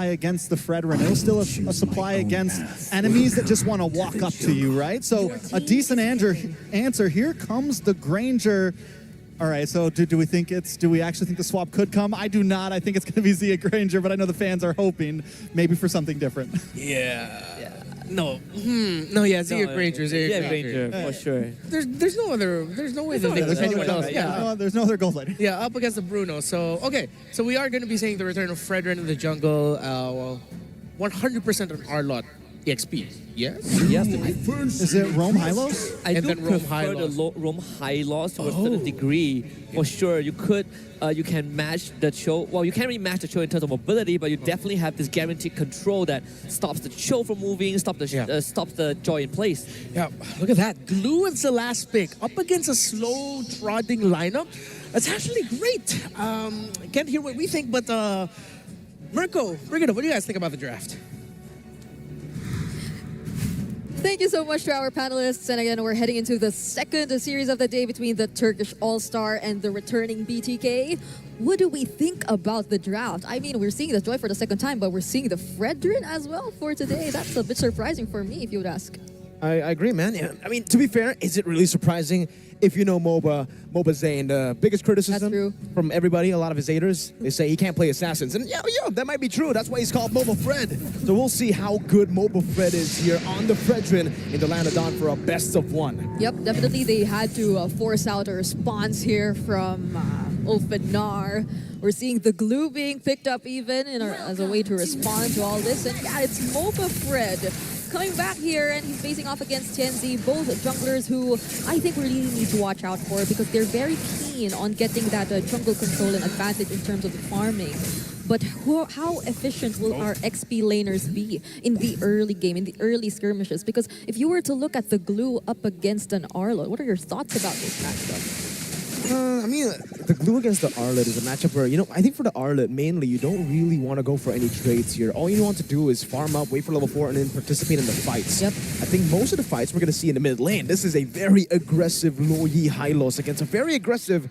supply against the Fredrin. It'll still a supply against enemies that just want to walk up to you, right? So a decent answer. Here comes the Granger. All right, so do we actually think the swap could come? I do not. I think it's going to be Zia Granger, but I know the fans are hoping maybe for something different. Yeah. No. Zia Granger. Zia Granger, for sure. There's no way that there's anyone else. Yeah. There's no other gold lane. Yeah, up against the Bruno. So, okay. So we are going to be saying the return of Fredrin in the jungle. 100% on Arlott EXP. Yes? Yes. Is it Rome Hylos? I And do then Rome prefer the Hylos. Rome Hylos to a certain degree. For sure, you can match the Cho. Well, you can't really match the Cho in terms of mobility, but you definitely have this guaranteed control that stops the Cho from moving, stops the Joy in place. Yeah, look at that. Glue is the last pick. Up against a slow trotting lineup. That's actually great. Can't hear what we think, but Mirko, Brigitte, what do you guys think about the draft? Thank you so much to our panelists. And again, we're heading into the second series of the day between the Turkish All-Star and the returning BTK. What do we think about the draft? I mean, we're seeing the Joy for the second time, but we're seeing the Fredrin as well for today. That's a bit surprising for me, if you would ask. I agree, man. Yeah. I mean, to be fair, is it really surprising? If you know mobazane, the biggest criticism from everybody, a lot of his haters, they say he can't play Assassins. And yeah, that might be true. That's why he's called Moba Fred. So we'll see how good Moba Fred is here on the Fredrin in the land of Dawn for a best of one. Yep, definitely they had to force out a response here from ULFHEDNAR. We're seeing the glue being picked up even as a way to respond to all this. And yeah, it's Moba Fred coming back here, and he's facing off against Tianzi, both junglers who I think we really need to watch out for because they're very keen on getting that jungle control and advantage in terms of the farming. But how efficient will our XP laners be in the early game, in the early skirmishes? Because if you were to look at the glue up against an Arlo, what are your thoughts about this matchup? I mean, the glue against the Arlet is a matchup where, I think for the Arlet, mainly, you don't really want to go for any trades here. All you want to do is farm up, wait for level 4, and then participate in the fights. Yep. I think most of the fights we're going to see in the mid lane, this is a very aggressive Loyi Hylos against a very aggressive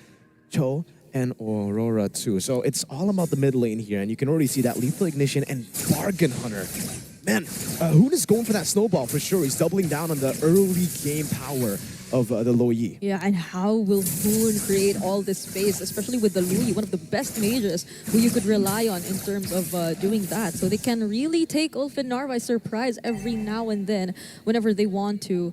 Cho and Aurora too. So it's all about the mid lane here, and you can already see that Lethal Ignition and Bargain Hunter. Man, Hoon is going for that snowball for sure. He's doubling down on the early game power of the Loyi. Yeah, and how will Hoon create all this space, especially with the Lui, one of the best mages who you could rely on in terms of doing that. So they can really take ULFHEDNAR by surprise every now and then whenever they want to.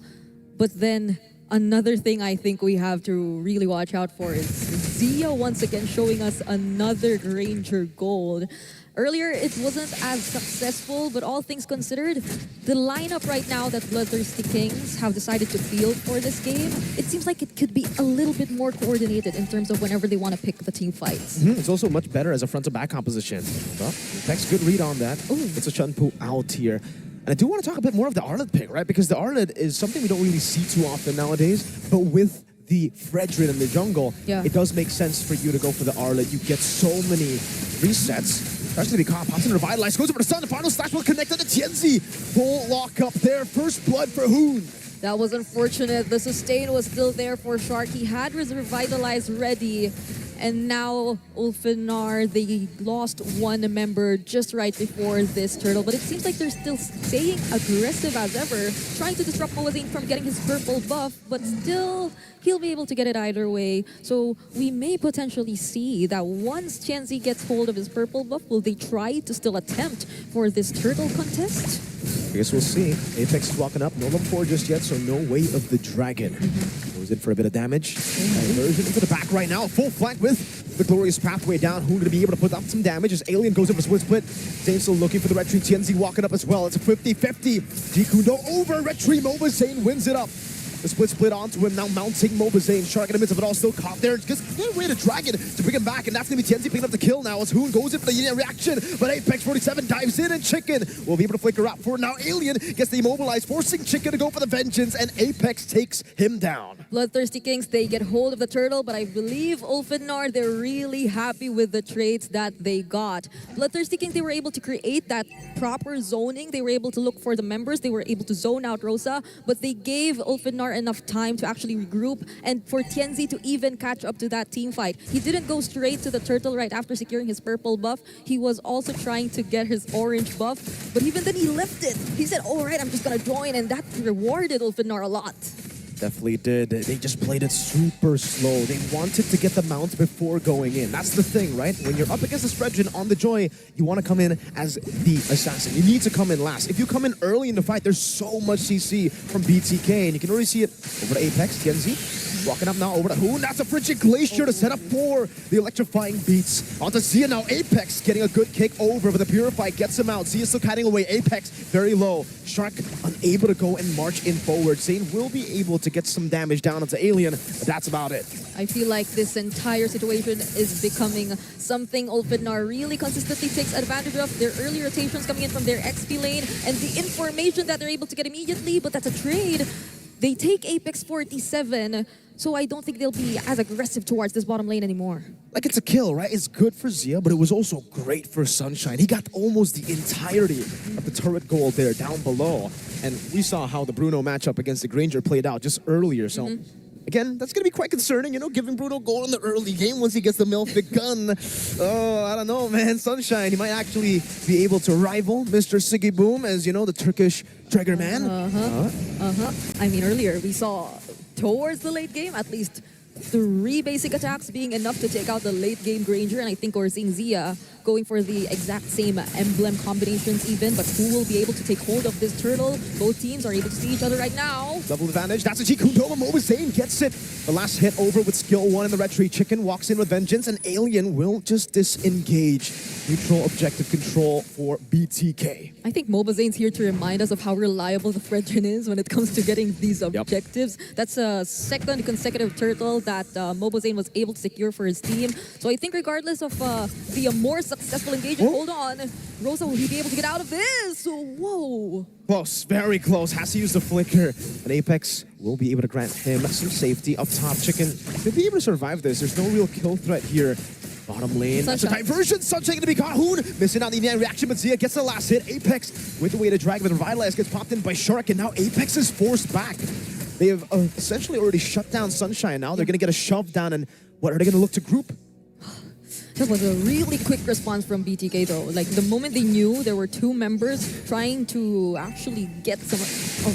But then another thing I think we have to really watch out for is Zia once again showing us another Granger gold. Earlier, it wasn't as successful, but all things considered, the lineup right now that Bloodthirsty Kings have decided to field for this game, it seems like it could be a little bit more coordinated in terms of whenever they want to pick the team fights. It's also much better as a front-to-back composition. Well, Tech's good read on that. Ooh. It's a Chunpu out here. And I do want to talk a bit more of the Arlet pick, right? Because the Arlet is something we don't really see too often nowadays, but with the Fredrin in the jungle, it does make sense for you to go for the Arlet. You get so many resets. Especially the comp pops in Revitalize, goes over to Sun, the final slash will connect to the Tianzi. Full lock up there, first blood for Hoon. That was unfortunate. The sustain was still there for Shark. He had his Revitalize ready. And now ULFHEDNAR, they lost one member just right before this turtle. But it seems like they're still staying aggressive as ever, trying to disrupt mobazane from getting his purple buff. But still, he'll be able to get it either way. So we may potentially see that once Tianzi gets hold of his purple buff, will they try to still attempt for this turtle contest? I guess we'll see. Apex is walking up. No level 4 just yet, so no way of the dragon. Goes in for a bit of damage. Version into the back right now. Full flank with the glorious pathway down. Who's going to be able to put up some damage as Alien goes in for split. Zane still looking for the Red Tree. Tianzi walking up as well. It's a 50-50. Jikundo over Red Tree. Mobazane wins it up. The split onto him, now mounting mobazane. Shark in the midst of it all, still caught there. Just no way to Dragon to bring him back, and that's going to be Tianzi picking up the kill now as Hoon goes in for the Yin reaction. But Apex 47 dives in, and Chicken will be able to flicker out for now. Alien gets the immobilized, forcing Chicken to go for the vengeance, and Apex takes him down. Bloodthirsty Kings, they get hold of the turtle, but I believe ULFHEDNAR, they're really happy with the trades that they got. Bloodthirsty Kings, they were able to create that proper zoning. They were able to look for the members. They were able to zone out Rosa, but they gave ULFHEDNAR ULFHEDNAR enough time to actually regroup and for Tianzi to even catch up to that team fight. He didn't go straight to the turtle right after securing his purple buff. He was also trying to get his orange buff, but even then he left it. He said, all right, I'm just gonna join, and that rewarded ULFHEDNAR a lot. Definitely did. They just played it super slow. They wanted to get the mount before going in. That's the thing, right? When you're up against a Spreadgen on the Joy, you want to come in as the assassin. You need to come in last. If you come in early in the fight, there's so much CC from BTK, and you can already see it over to Apex, Tianzi. Walking up now over to Hoon. That's a Frigid Glacier to set up for the electrifying beats. Onto Zia now. Apex getting a good kick over, but the Purify gets him out. Zia still kiting away. Apex very low. Shark unable to go and march in forward. Zane will be able to get some damage down onto Alien, but that's about it. I feel like this entire situation is becoming something ULFHEDNAR really consistently takes advantage of. Their early rotations coming in from their XP lane and the information that they're able to get immediately, but that's a trade. They take Apex 47, so I don't think they'll be as aggressive towards this bottom lane anymore. Like, it's a kill, right? It's good for Zia, but it was also great for Sunshine. He got almost the entirety of the turret gold there down below. And we saw how the Bruno matchup against the Granger played out just earlier, so... Again, that's going to be quite concerning, you know, giving Bruno gold in the early game once he gets the Melfic gun. Oh, I don't know, man. Sunshine, he might actually be able to rival Mr. Siggy Boom as, you know, the Turkish Trigger Man. I mean, earlier we saw towards the late game, at least 3 basic attacks being enough to take out the late game Granger, and I think we're seeing Zia going for the exact same emblem combinations even, but who will be able to take hold of this turtle? Both teams are able to see each other right now. Double advantage. That's a G Kundoma. mobazane gets it. The last hit over with skill 1 in the red tree. Chicken walks in with vengeance, and Alien will just disengage. Neutral objective control for BTK. I think mobazane's here to remind us of how reliable the Fredrin is when it comes to getting these objectives. That's a second consecutive turtle that mobazane was able to secure for his team. So I think regardless of the more successful engagement, hold on, Rosa will he be able to get out of this? Whoa. Close, very close. Has to use the flicker. But Apex will be able to grant him some safety up top. Chicken could be able to survive this. There's no real kill threat here. Bottom lane, that's a diversion. Sunshine going to be caught. Hoon missing out the immediate reaction, but Zia gets the last hit. Apex with the way to drag, but Revitalize gets popped in by Shark, and now Apex is forced back. They have essentially already shut down Sunshine now. They're going to get a shove down, and what are they going to look to group? That was a really quick response from BTK though. Like the moment they knew there were 2 members trying to actually get some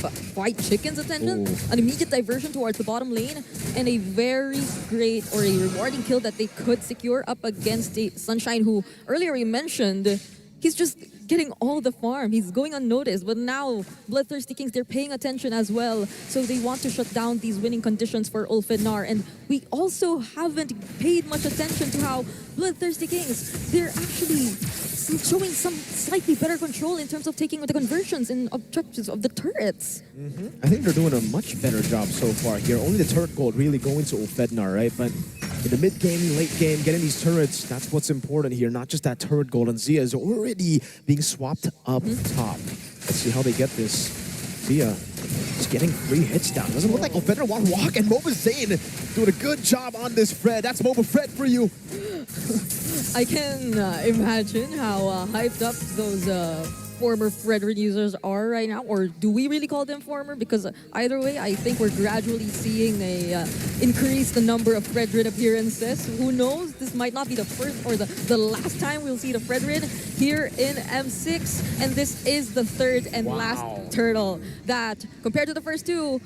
of White Chicken's attention, an immediate diversion towards the bottom lane, and a very great or a rewarding kill that they could secure up against the Sunshine, who earlier we mentioned, he's just getting all the farm. He's going unnoticed, but now Bloodthirsty Kings, they're paying attention as well. So they want to shut down these winning conditions for ULFHEDNAR. And we also haven't paid much attention to how Bloodthirsty Kings, they're actually showing some slightly better control in terms of taking the conversions and objectives of the turrets. I think they're doing a much better job so far here. Only the turret gold really going to ULFHEDNAR, right? But in the mid-game, late game, getting these turrets, that's what's important here. Not just that turret gold, and Zia is already being swapped up top. Let's see how they get this. Zia is getting 3 hits down. Doesn't look like ULFHEDNAR want to walk, and mobazane doing a good job on this Fred. That's Moba Fred for you. I can imagine how hyped up those former Fredrin users are right now, or do we really call them former? Because either way, I think we're gradually seeing a increase the number of Fredrin appearances. Who knows? This might not be the first or the last time we'll see the Fredrin here in M6, and this is the 3rd and last turtle that, compared to the first 2,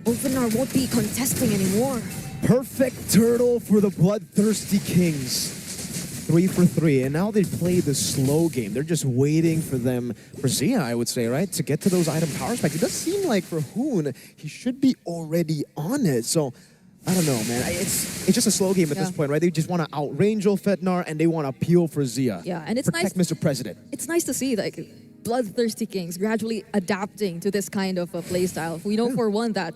ULFHEDNAR won't be contesting anymore. Perfect turtle for the Bloodthirsty Kings. 3 for 3, and now they play the slow game. They're just waiting for them, for Zia, I would say, right, to get to those item power specs. It does seem like for Hoon, he should be already on it. So, I don't know, man. It's just a slow game at this point, right? They just want to outrange ULFHEDNAR, and they want to appeal for Zia. Yeah, and it's protect nice. Mr. President. It's nice to see, like, Bloodthirsty Kings gradually adapting to this kind of a playstyle. We know for one that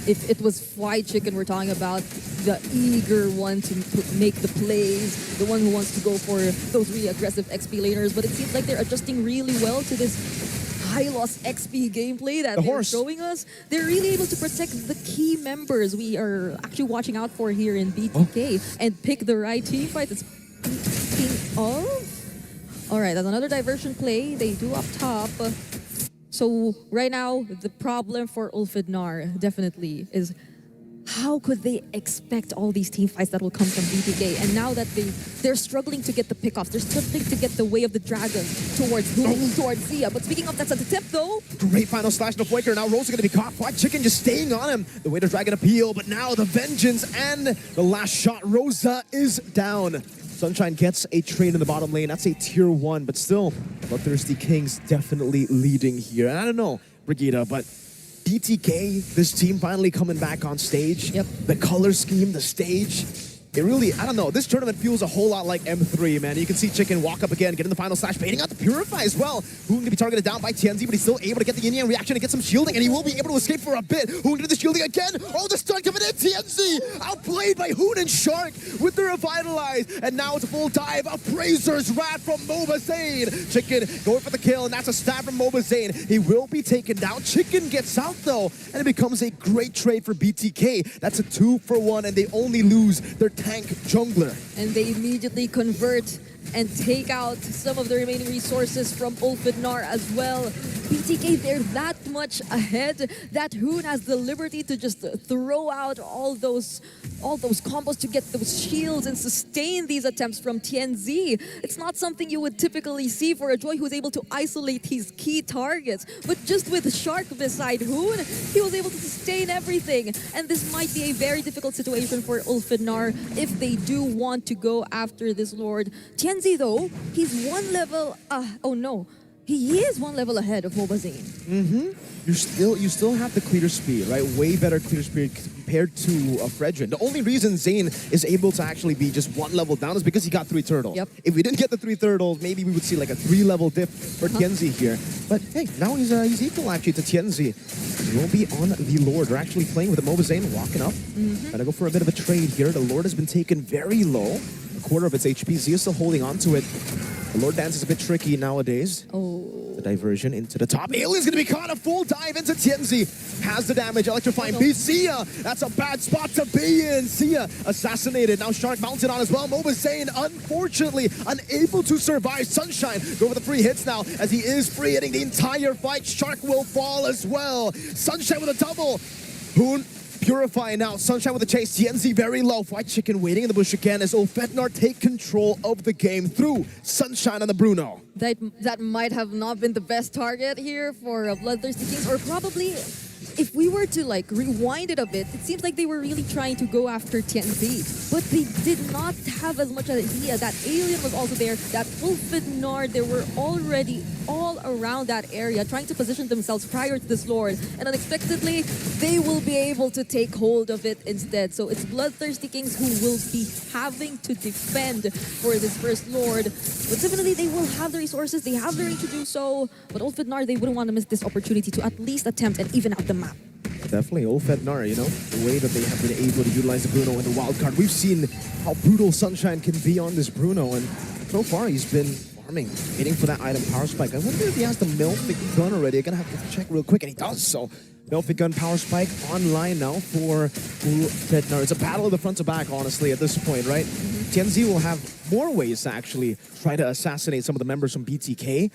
if it was White Chicken we're talking about, the eager one to make the plays, the one who wants to go for those really aggressive XP laners, but it seems like they're adjusting really well to this high loss XP gameplay that they're showing us. They're really able to protect the key members we are actually watching out for here in BTK and pick the right team fight. It's speaking of... All right, that's another diversion play. They do up top. So right now, the problem for ULFHEDNAR definitely is how could they expect all these team fights that will come from BTK? And now that they're struggling to get the pickoffs, they're struggling to get the way of the dragon towards Hoon, towards Zia. But speaking of, that's at the tip though. Great final slash to Flaker. Now Rosa going to be caught. Fried Chicken just staying on him. The way to Dragon appeal, but now the vengeance and the last shot. Rosa is down. Sunshine gets a trade in the bottom lane. That's a tier 1, but still, Bloodthirsty Kings definitely leading here. And I don't know, Brigida, but BTK, this team finally coming back on stage. Yep. The color scheme, the stage. It really, I don't know, this tournament feels a whole lot like M3, man. You can see Chicken walk up again, get in the final slash, baiting out the Purify as well. Hoon going to be targeted down by TNZ, but he's still able to get the yin-yang reaction and get some shielding, and he will be able to escape for a bit. Hoon to the shielding again. Oh, the stun coming in. TNZ outplayed by Hoon and Shark with the Revitalize, and now it's a full dive. Appraiser's Wrath from mobazane. Chicken going for the kill, and that's a stab from mobazane. He will be taken down. Chicken gets out though, and it becomes a great trade for BTK. That's a 2-for-1, and they only lose their tank jungler. And they immediately convert and take out some of the remaining resources from ULFHEDNAR as well. BTK, they're that much ahead that Hoon has the liberty to just throw out all those combos to get those shields and sustain these attempts from TNZ. It's not something you would typically see for a Joy who's able to isolate his key targets. But just with Shark beside Hoon, he was able to sustain everything. And this might be a very difficult situation for ULFHEDNAR if they do want to go after this Lord. TNZ though, he's one level, oh no. He is one level ahead of mobazane. You still have the clear speed, right? Way better clear speed compared to Fredrin. The only reason Zane is able to actually be just one level down is because he got 3 turtles. Yep. If we didn't get the 3 turtles, maybe we would see like a 3-level dip for TNZ here. But hey, now he's equal actually to TNZ. He will be on the Lord. They're actually playing with the mobazane, walking up. Gonna go for a bit of a trade here. The Lord has been taken very low. A quarter of its HP. Zia's still holding on to it. The Lord Dance is a bit tricky nowadays. Oh. The diversion into the top. Alien's gonna be caught. A full dive into TNZ. Has the damage. Electrifying beast. Zia. That's a bad spot to be in. Zia assassinated. Now Shark mounted on as well. mobazane, unfortunately, unable to survive. Sunshine go for the free hits now as he is free hitting the entire fight. Shark will fall as well. Sunshine with a double. Hoon. Purify now. Sunshine with the chase. TNZ very low. Fried Chicken waiting in the bush again as ULFHEDNAR take control of the game through Sunshine on the Bruno. That might have not been the best target here for Bloodthirsty Kings, or probably if we were to like rewind it a bit, it seems like they were really trying to go after TNZ, but they did not have as much idea that Alien was also there, that ULFHEDNAR, they were already all around that area trying to position themselves prior to this Lord, and unexpectedly they will be able to take hold of it instead. So it's Bloodthirsty Kings who will be having to defend for this first Lord, but definitely they will have the resources, they have the ring to do so, but ULFHEDNAR, they wouldn't want to miss this opportunity to at least attempt and even out the map. Definitely, ULFHEDNAR, you know, the way that they have been able to utilize the Bruno in the wild card. We've seen how brutal Sunshine can be on this Bruno, and so far he's been farming, waiting for that item power spike. I wonder if he has the Melfic gun already. I'm gonna have to check real quick, and he does so. Melfic gun power spike online now for ULFHEDNAR. It's a battle of the front to back, honestly, at this point, right? TNZ will have more ways to actually try to assassinate some of the members from BTK.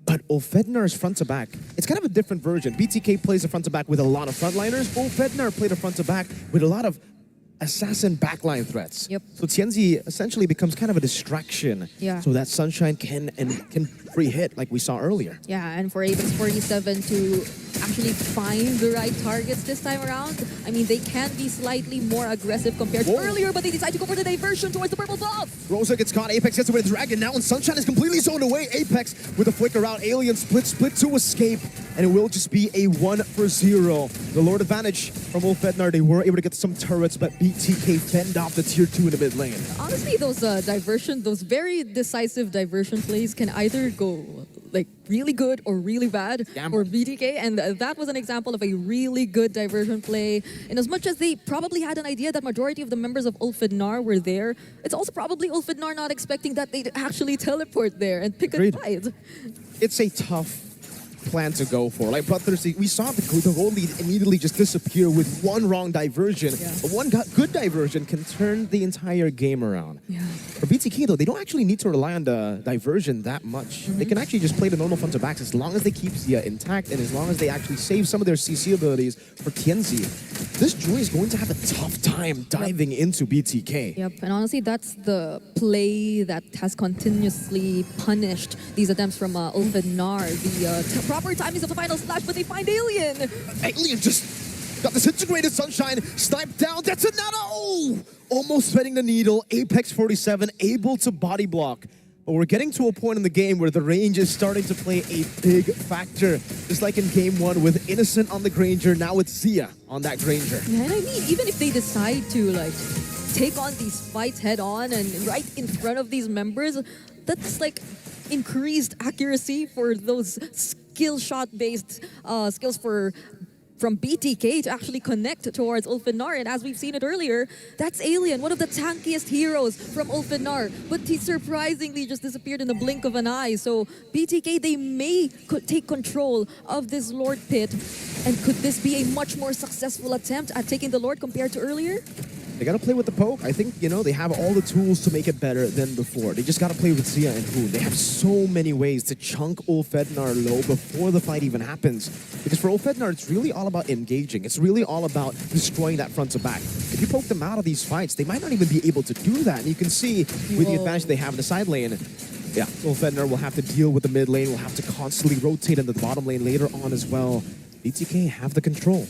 But ULFHEDNAR's front to back, it's kind of a different version. BTK plays a front to back with a lot of frontliners. ULFHEDNAR played a front to back with a lot of assassin backline threats. Yep. So TNZ essentially becomes kind of a distraction. Yeah. So that Sunshine can free hit like we saw earlier. Yeah, and for Apex 47 to actually find the right targets this time around, I mean, they can be slightly more aggressive compared to earlier, but they decide to go for the diversion towards the purple buff. Rosa gets caught, Apex gets away with Dragon now, and Sunshine is completely zoned away. Apex with a flicker out, Alien split to escape, and it will just be a 1-for-0. The Lord advantage from ULFHEDNAR, they were able to get some turrets, but BTK fend off the tier 2 in the mid lane. Honestly, those those very decisive diversion plays can either go like really good or really bad for BTK, and that was an example of a really good diversion play. And as much as they probably had an idea that majority of the members of ULFHEDNAR were there, it's also probably ULFHEDNAR not expecting that they'd actually teleport there and pick a side. It's a tough plan to go for. Like Bloodthirsty, we saw the gold lead immediately just disappear with one wrong diversion. Yeah. But one good diversion can turn the entire game around. Yeah. For BTK, though, they don't actually need to rely on the diversion that much. They can actually just play the normal front to backs as long as they keep Zia intact and as long as they actually save some of their CC abilities for Tianzi. This Joy is going to have a tough time diving into BTK. Yep, and honestly, that's the play that has continuously punished these attempts from ULFHEDNAR. The proper timings of the final slash, but they find Alien. Alien just got this integrated Sunshine, sniped down, that's another, oh! Almost threading the needle, Apex 47 able to body block. But we're getting to a point in the game where the range is starting to play a big factor. Just like in game 1 with Innocent on the Granger, now it's Zia on that Granger. Yeah, and I mean, even if they decide to like take on these fights head on and right in front of these members, that's like increased accuracy for those skill shot based skills from BTK to actually connect towards ULFHEDNAR. And as we've seen it earlier, that's Alien, one of the tankiest heroes from ULFHEDNAR. But he surprisingly just disappeared in the blink of an eye. So BTK, they may take control of this Lord Pit. And could this be a much more successful attempt at taking the Lord compared to earlier? They gotta play with the poke. I think, they have all the tools to make it better than before. They just gotta play with Zia and Hoon. They have so many ways to chunk ULFHEDNAR low before the fight even happens. Because for ULFHEDNAR, it's really all about engaging. It's really all about destroying that front to back. If you poke them out of these fights, they might not even be able to do that. And you can see with the advantage they have in the side lane, yeah, ULFHEDNAR will have to deal with the mid lane, will have to constantly rotate into the bottom lane later on as well. BTK have the control.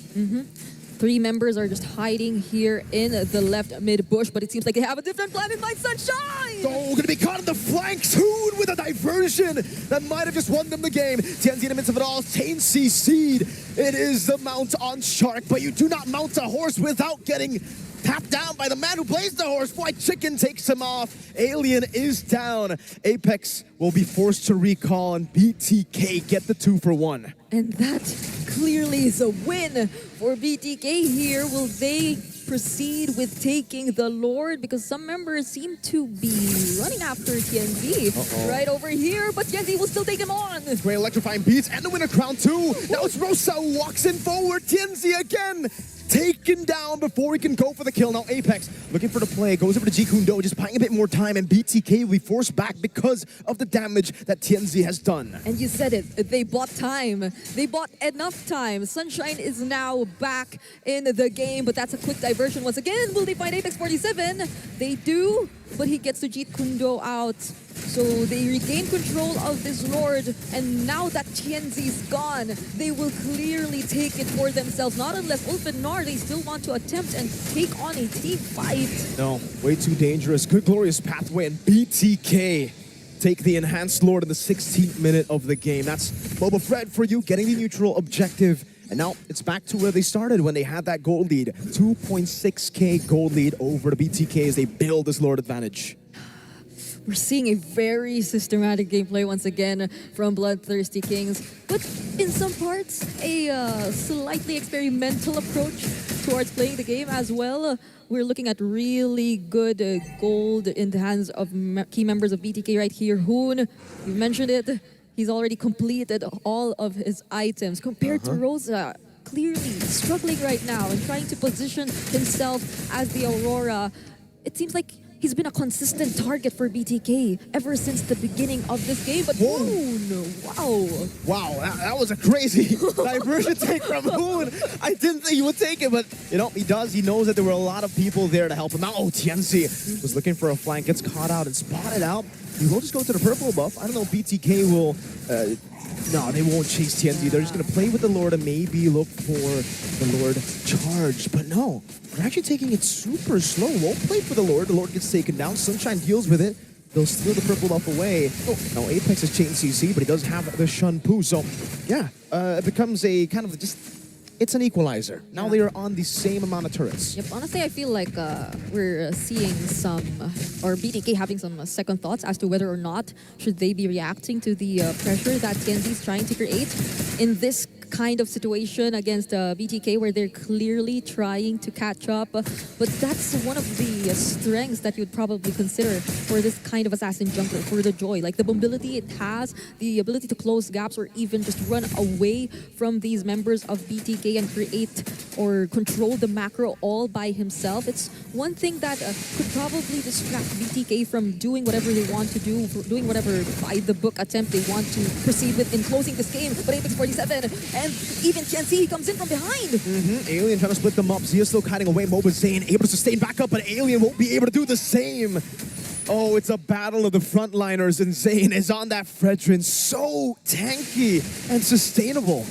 3 members are just hiding here in the left mid bush, but it seems like they have a different plan in mind. Sunshine! Oh, gonna be caught in the flanks. Hoon with a diversion that might have just won them the game. Tianzi in the midst of it all, Tain CC'd. It is the mount on Shark, but you do not mount a horse without getting tapped down by the man who plays the horse. White Chicken takes him off. Alien is down. Apex will be forced to recall, and BTK get the 2-for-1. And that clearly is a win for BTK here. Will they proceed with taking the Lord? Because some members seem to be running after TNZ right over here, but TNZ will still take him on. Great electrifying beats and the winner crown too. Now it's Rosa who walks in forward. TNZ again taken down before he can go for the kill. Now Apex looking for the play, goes over to Jikundo, just buying a bit more time, and BTK will be forced back because of the damage that TNZ has done. And you said it, they bought time. They bought enough time. Sunshine is now back in the game, but that's a quick diversion once again. Will they find Apex 47? They do, but he gets to Jikundo out. So they regain control of this Lord, and now that Tianzi's gone, they will clearly take it for themselves. Not unless ULFHEDNAR, they still want to attempt and take on a team fight. No, way too dangerous. Good glorious pathway, and BTK take the enhanced Lord in the 16th minute of the game. That's MLBB for you, getting the neutral objective. And now it's back to where they started when they had that gold lead. 2.6k gold lead over the BTK as they build this Lord advantage. We're seeing a very systematic gameplay once again from Bloodthirsty Kings, but in some parts, a slightly experimental approach towards playing the game as well. We're looking at really good gold in the hands of key members of BTK right here. Hoon, you mentioned it, he's already completed all of his items compared to Rosa. Clearly struggling right now and trying to position himself as the Aurora. It seems like he's been a consistent target for BTK ever since the beginning of this game, but Hoon, wow. Wow, that was a crazy diversion take from Hoon. I didn't think he would take it, but he does. He knows that there were a lot of people there to help him out. Oh, Tianzi was looking for a flank, gets caught out and spotted out. He will just go to the purple buff. I don't know if BTK will... no, they won't chase Tianzi. They're just going to play with the Lord and maybe look for the Lord charge. But no, they're actually taking it super slow. Won't play for the Lord. The Lord gets taken down. Sunshine deals with it. They'll steal the purple buff away. Oh, now Apex is chain CC, but he does have the Shun Poo. So, yeah, it becomes a kind of just... It's an equalizer. Now they are on the same amount of turrets. Yep, honestly, I feel like we're seeing some, or BTK having some second thoughts as to whether or not should they be reacting to the pressure that TNZ is trying to create in this kind of situation against BTK where they're clearly trying to catch up. But that's one of the strengths that you'd probably consider for this kind of assassin jungler, for the Joy. Like the mobility it has, the ability to close gaps or even just run away from these members of BTK and create or control the macro all by himself. It's one thing that could probably distract BTK from doing whatever they want to do, doing whatever by-the-book attempt they want to proceed with in closing this game. But Apex 47 and even TNC comes in from behind. Alien trying to split them up. Zia still kiting away. mobazane able to sustain back up, but Alien won't be able to do the same. Oh, it's a battle of the frontliners, and Zane is on that Fredrin. So tanky and sustainable.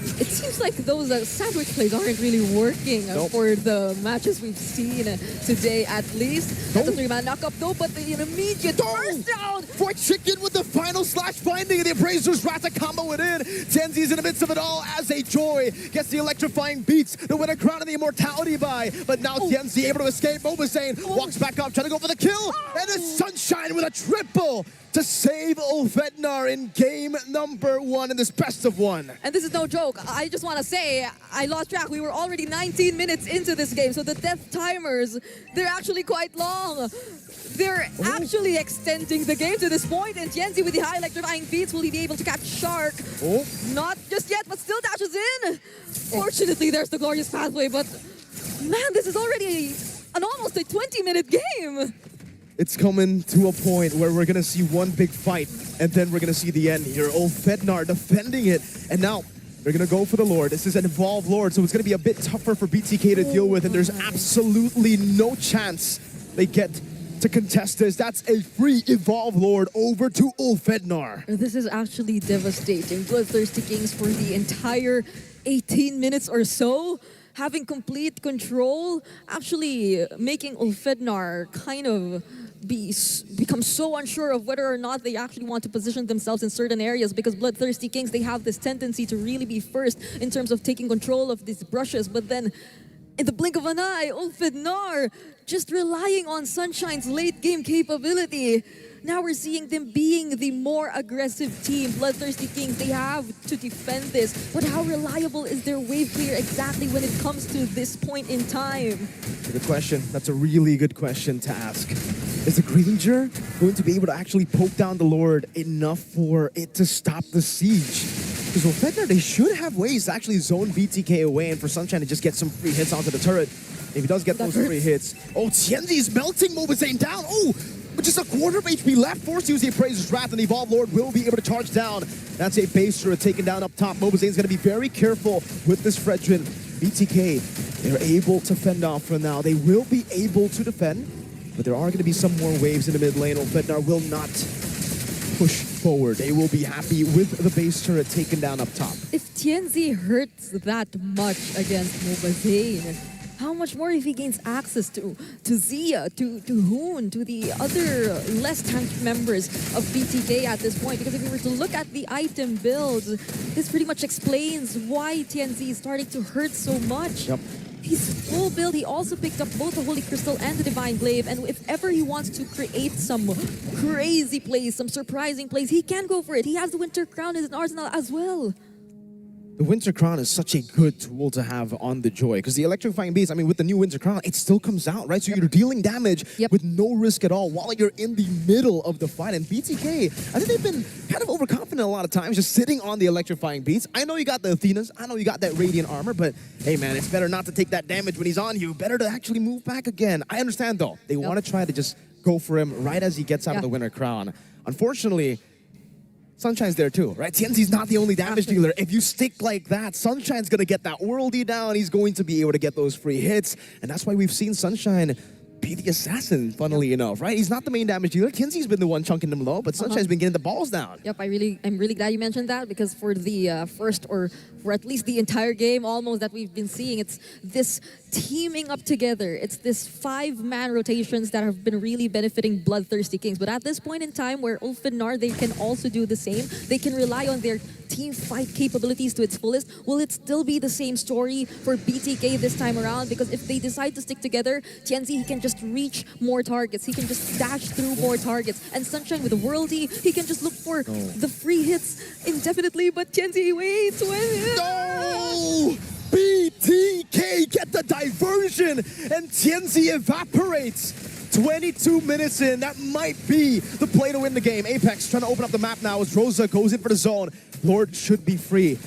It seems like those sandwich plays aren't really working for the matches we've seen today, at least. That's a 3-man knockup though, but the immediate burst down. Fried Chicken with the final slash finding, and the Appraiser's wrath to combo it in. Tenzi's in the midst of it all as a Joy gets the electrifying beats, the winner crown and the immortality buy. But now Tienzi able to escape. mobazane walks back up, trying to go for the kill, and it's Sunshine with a triple to save ULFHEDNAR in game number 1 in this best of 1. And this is no joke. I just want to say, I lost track. We were already 19 minutes into this game, so the death timers, they're actually quite long. They're actually extending the game to this point, and Tienzi with the high electrifying beats, will he be able to catch Shark? Not just yet, but still dashes in. Fortunately, there's the glorious pathway, but man, this is already almost a 20-minute game. It's coming to a point where we're going to see one big fight, and then we're going to see the end here. ULFHEDNAR defending it, and now they're going to go for the Lord. This is an Evolved Lord, so it's going to be a bit tougher for BTK to deal with, and there's absolutely no chance they get to contest this. That's a free Evolved Lord over to ULFHEDNAR. This is actually devastating. Bloodthirsty Kings for the entire 18 minutes or so, having complete control, actually making ULFHEDNAR kind of become so unsure of whether or not they actually want to position themselves in certain areas, because Bloodthirsty Kings, they have this tendency to really be first in terms of taking control of these brushes, but then in the blink of an eye, ULFHEDNAR just relying on Sunshine's late game capability. Now we're seeing them being the more aggressive team. Bloodthirsty Kings, they have to defend this. But how reliable is their wave clear exactly when it comes to this point in time? Good question. That's a really good question to ask. Is the Granger going to be able to actually poke down the Lord enough for it to stop the siege? Because ULFHEDNAR, they should have ways to actually zone BTK away and for Sunshine to just get some free hits onto the turret. If he does get those free hits. Oh, Tienzi's melting mobazane down. Oh! With just a quarter of HP left, forced to use the Appraiser's Wrath, and the Evolved Lord will be able to charge down. That's a base turret taken down up top. mobazane's going to be very careful with this Fredrin. BTK, they're able to fend off for now. They will be able to defend, but there are going to be some more waves in the mid lane. ULFHEDNAR will not push forward. They will be happy with the base turret taken down up top. If Tienzi hurts that much against mobazane, how much more if he gains access to Zia, to Hoon, to the other less tanked members of BTK at this point? Because if we were to look at the item builds, this pretty much explains why TNZ is starting to hurt so much. Yep. He's full build. He also picked up both the Holy Crystal and the Divine Glaive, and if ever he wants to create some crazy plays, some surprising plays, he can go for it. He has the Winter Crown in his arsenal as well. The Winter Crown is such a good tool to have on the Joy, because the Electrifying Beast, I mean, with the new Winter Crown, it still comes out, right? So you're dealing damage with no risk at all while you're in the middle of the fight. And BTK, I think they've been kind of overconfident a lot of times, just sitting on the Electrifying Beast. I know you got the Athenas, I know you got that Radiant Armor, but hey, man, it's better not to take that damage when he's on you. Better to actually move back again. I understand, though. They want to try to just go for him right as he gets out of the Winter Crown. Unfortunately, Sunshine's there too, right? TNZ's not the only damage dealer. If you stick like that, Sunshine's going to get that worldie down. He's going to be able to get those free hits. And that's why we've seen Sunshine be the assassin, funnily enough, right? He's not the main damage dealer. TNZ's been the one chunking them low, but Sunshine's been getting the balls down. Yep, I'm really glad you mentioned that, because for the first, or for at least the entire game almost that we've been seeing, it's this teaming up together. It's this 5-man rotations that have been really benefiting Bloodthirsty Kings. But at this point in time where ULFHEDNAR, they can also do the same. They can rely on their team fight capabilities to its fullest. Will it still be the same story for BTK this time around? Because if they decide to stick together, Tianzi, he can just reach more targets. He can just dash through more targets. And Sunshine with the Worldy, he can just look for the free hits indefinitely. But Tianzi waits. No! BTK get the diversion, and Tianzi evaporates. 22 minutes in, that might be the play to win the game. Apex trying to open up the map now as Rosa goes in for the zone. Lord should be free.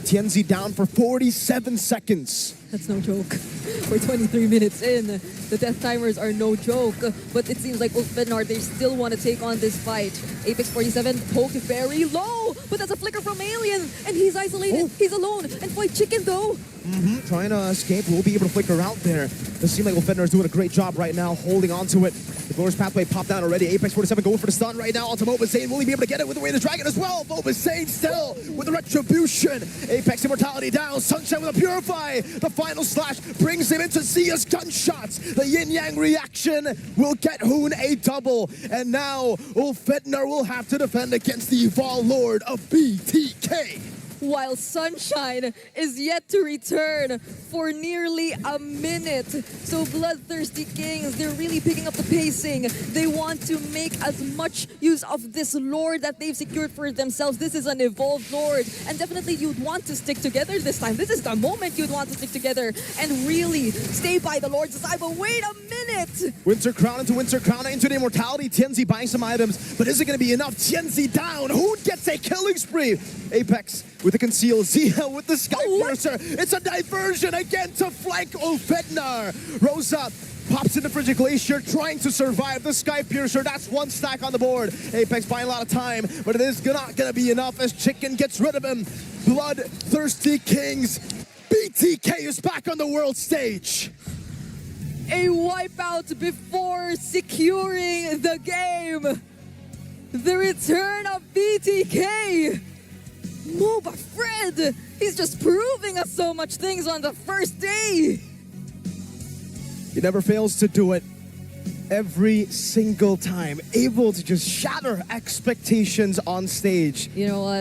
Tianzi down for 47 seconds. That's no joke. We're 23 minutes in. The death timers are no joke. But it seems like ULFHEDNAR, they still want to take on this fight. Apex 47 poked very low. But that's a flicker from Alien. And he's isolated. He's alone. And Fight Chicken, though. Trying to escape. Will be able to flicker out there. Does seem like ULFHEDNAR is doing a great job right now, holding on to it. The Glorious Pathway popped down already. Apex 47 going for the stun right now onto mobazane. Will he be able to get it with the way of the dragon as well? mobazane still with the retribution. Apex immortality down. Sunshine with a purify. The final slash brings him into Zia's gunshots. The yin-yang reaction will get Hoon a double. And now ULFHEDNAR will have to defend against the Evil Lord of BTK. While Sunshine is yet to return for nearly a minute. So Bloodthirsty Kings, they're really picking up the pacing. They want to make as much use of this Lord that they've secured for themselves. This is an evolved Lord. And definitely you'd want to stick together this time. This is the moment you'd want to stick together and really stay by the Lord's side. But wait a minute! Winter Crown into Winter Crown into the Immortality. Tianzi buying some items, but is it going to be enough? Tianzi down. Hoon gets a killing spree. Apex with the conceal. Zia with the Sky Piercer. It's a diversion again to flank ULFHEDNAR. Rosa pops in the Frigid Glacier, trying to survive the Sky Piercer. That's one stack on the board. Apex buying a lot of time, but it is not going to be enough as Chicken gets rid of him. Bloodthirsty Kings. BTK is back on the world stage. A wipeout before securing the game. The return of BTK. Moba Fred, he's just proving us so much things on the first day. He never fails to do it every single time. Able to just shatter expectations on stage. You know what?